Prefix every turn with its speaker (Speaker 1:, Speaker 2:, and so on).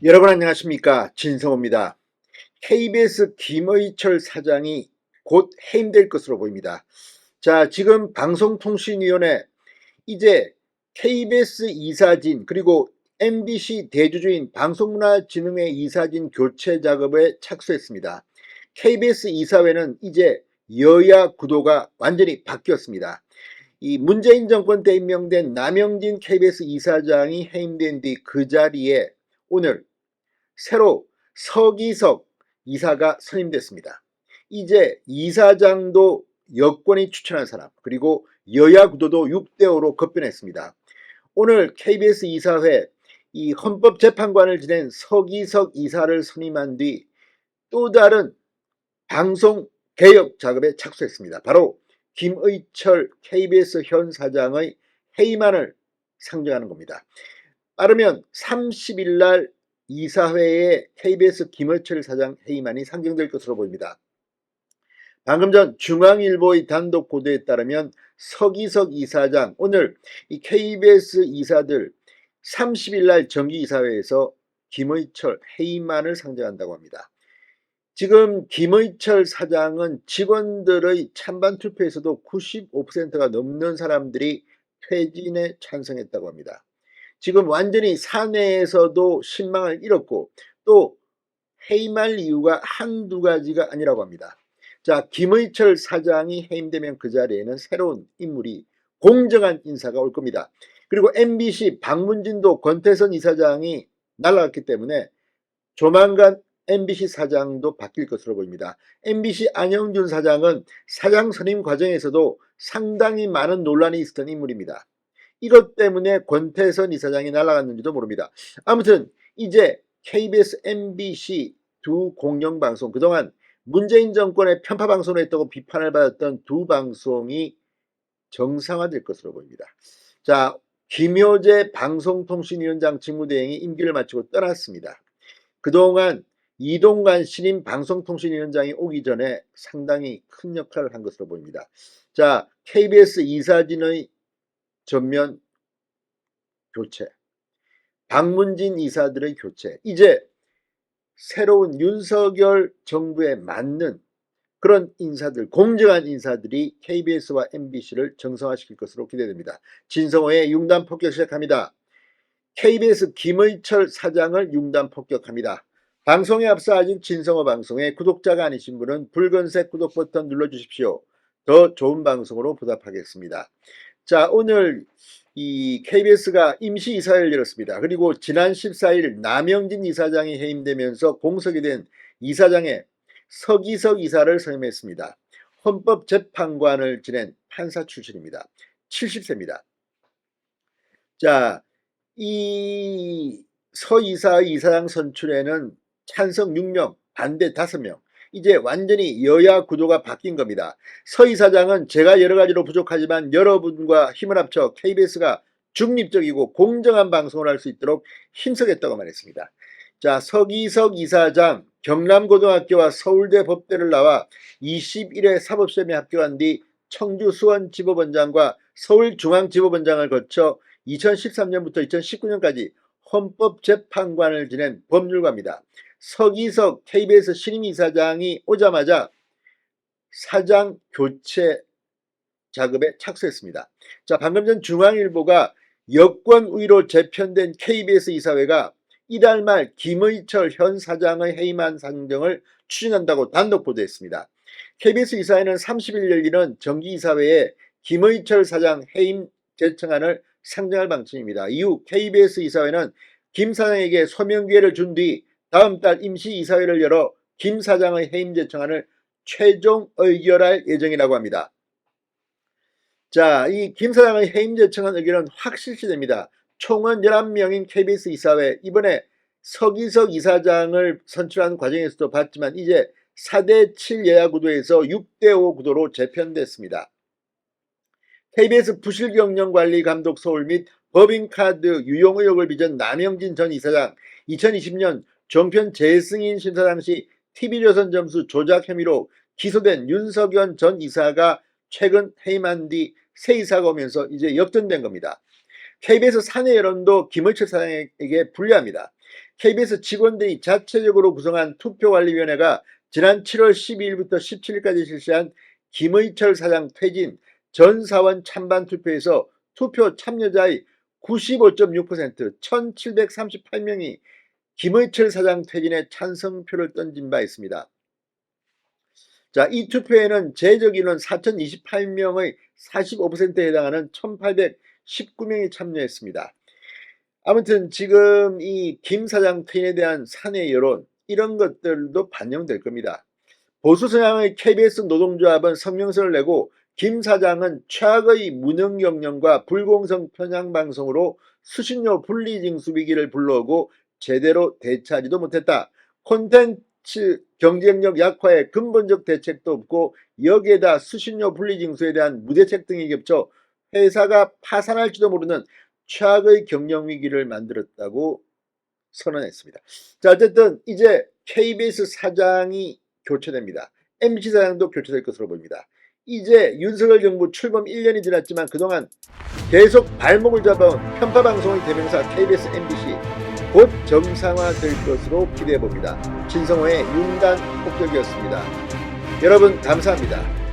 Speaker 1: 여러분 안녕하십니까, 진성호입니다. KBS 김의철 사장이 곧 해임될 것으로 보입니다. 자, 지금 방송통신위원회 이제 KBS 이사진 그리고 MBC 대주주인 방송문화진흥회 이사진 교체 작업에 착수했습니다. KBS 이사회는 이제 여야 구도가 완전히 바뀌었습니다. 이 문재인 정권 때 임명된 남영진 KBS 이사장이 해임된 뒤 그 자리에 오늘 새로 서기석 이사가 선임됐습니다. 이제 이사장도 여권이 추천한 사람, 그리고 여야 구도도 6대5로 급변했습니다. 오늘 KBS 이사회 이 헌법재판관을 지낸 서기석 이사를 선임한 뒤 또 다른 방송 개혁 작업에 착수했습니다. 바로 김의철 KBS 현 사장의 해임안을 상정하는 겁니다. 빠르면 30일 날 이사회에 KBS 김의철 사장 해임안이 상정될 것으로 보입니다. 방금 전 중앙일보의 단독 보도에 따르면 서기석 이사장, 오늘 이 KBS 이사들 30일 날 정기이사회에서 김의철 해임안을 상정한다고 합니다. 지금 김의철 사장은 직원들의 찬반 투표에서도 95%가 넘는 사람들이 퇴진에 찬성했다고 합니다. 지금 완전히 사내에서도 신망을 잃었고 또 해임할 이유가 한두 가지가 아니라고 합니다. 자, 김의철 사장이 해임되면 그 자리에는 새로운 인물이, 공정한 인사가 올 겁니다. 그리고 MBC 박문진도 권태선 이사장이 날아갔기 때문에 조만간 MBC 사장도 바뀔 것으로 보입니다. MBC 안영준 사장은 사장 선임 과정에서도 상당히 많은 논란이 있었던 인물입니다. 이것 때문에 권태선 이사장이 날아갔는지도 모릅니다. 아무튼 이제 KBS, MBC 두 공영방송, 그동안 문재인 정권의 편파 방송을 했다고 비판을 받았던 두 방송이 정상화될 것으로 보입니다. 자, 김효재 방송통신위원장 직무대행이 임기를 마치고 떠났습니다. 그동안 이동관 신임 방송통신위원장이 오기 전에 상당히 큰 역할을 한 것으로 보입니다. 자, KBS 이사진의 전면 교체, 박문진 이사들의 교체, 이제 새로운 윤석열 정부에 맞는 그런 인사들, 공정한 인사들이 KBS와 MBC를 정상화시킬 것으로 기대됩니다. 진성호의 융단 폭격 시작합니다. KBS 김의철 사장을 융단 폭격합니다. 방송에 앞서 아직 진성호 방송의 구독자가 아니신 분은 붉은색 구독 버튼 눌러주십시오. 더 좋은 방송으로 보답하겠습니다. 자, 오늘 이 KBS가 임시 이사회를 열었습니다. 그리고 지난 14일 남영진 이사장이 해임되면서 공석이 된 이사장에 서기석 이사를 선임했습니다. 헌법재판관을 지낸 판사 출신입니다. 70세입니다. 자, 이 서 이사의 이사장 선출에는 찬성 6명, 반대 5명. 이제 완전히 여야 구도가 바뀐 겁니다. 서 이사장은 제가 여러 가지로 부족하지만 여러분과 힘을 합쳐 KBS가 중립적이고 공정한 방송을 할 수 있도록 힘쓰겠다고 말했습니다. 자, 서기석 이사장 경남고등학교와 서울대 법대를 나와 21회 사법시험에 합격한 뒤 청주 수원지법원장과 서울중앙지법원장을 거쳐 2013년부터 2019년까지 헌법재판관을 지낸 법률가입니다. 서기석 KBS 신임 이사장이 오자마자 사장 교체 작업에 착수했습니다. 자, 방금 전 중앙일보가 여권 우위로 재편된 KBS 이사회가 이달 말 김의철 현 사장의 해임안 상정을 추진한다고 단독 보도했습니다. KBS 이사회는 30일 열리는 정기이사회에 김의철 사장 해임 제청안을 상정할 방침입니다. 이후 KBS 이사회는 김 사장에게 소명 기회를 준 뒤 다음 달 임시 이사회를 열어 김 사장의 해임 제청안을 최종 의결할 예정이라고 합니다. 자, 이 김 사장의 해임 제청안 의결은 확실시됩니다. 총원 11명인 KBS 이사회, 이번에 서기석 이사장을 선출하는 과정에서도 봤지만 이제 4대7 여야 구도에서 6대5 구도로 재편됐습니다. KBS 부실경영관리감독 서울 및 법인카드 유용 의혹을 빚은 남영진 전 이사장, 2020년 종편 재승인 심사 당시 TV조선 점수 조작 혐의로 기소된 윤석현 전 이사가 최근 해임한 뒤 새 이사가 오면서 이제 역전된 겁니다. KBS 사내 여론도 김의철 사장에게 불리합니다. KBS 직원들이 자체적으로 구성한 투표관리위원회가 지난 7월 12일부터 17일까지 실시한 김의철 사장 퇴진 전 사원 찬반 투표에서 투표 참여자의 95.6% 1738명이 김의철 사장 퇴진에 찬성표를 던진 바 있습니다. 자, 이 투표에는 제적 인원 4028명의 45%에 해당하는 1819명이 참여했습니다. 아무튼 지금 이 김 사장 퇴진에 대한 사내 여론 이런 것들도 반영될 겁니다. 보수 성향의 KBS 노동조합은 성명서를 내고 김 사장은 최악의 무능 경영과 불공정 편향 방송으로 수신료 분리징수 위기를 불러오고 제대로 대처하지도 못했다. 콘텐츠 경쟁력 약화에 근본적 대책도 없고 여기에다 수신료 분리징수에 대한 무대책 등이 겹쳐 회사가 파산할지도 모르는 최악의 경영 위기를 만들었다고 선언했습니다. 자, 어쨌든 이제 KBS 사장이 교체됩니다. MBC 사장도 교체될 것으로 보입니다. 이제 윤석열 정부 출범 1년이 지났지만 그동안 계속 발목을 잡아온 편파방송의 대명사 KBS, MBC 곧 정상화될 것으로 기대해봅니다. 진성호의 융단 폭격이었습니다. 여러분 감사합니다.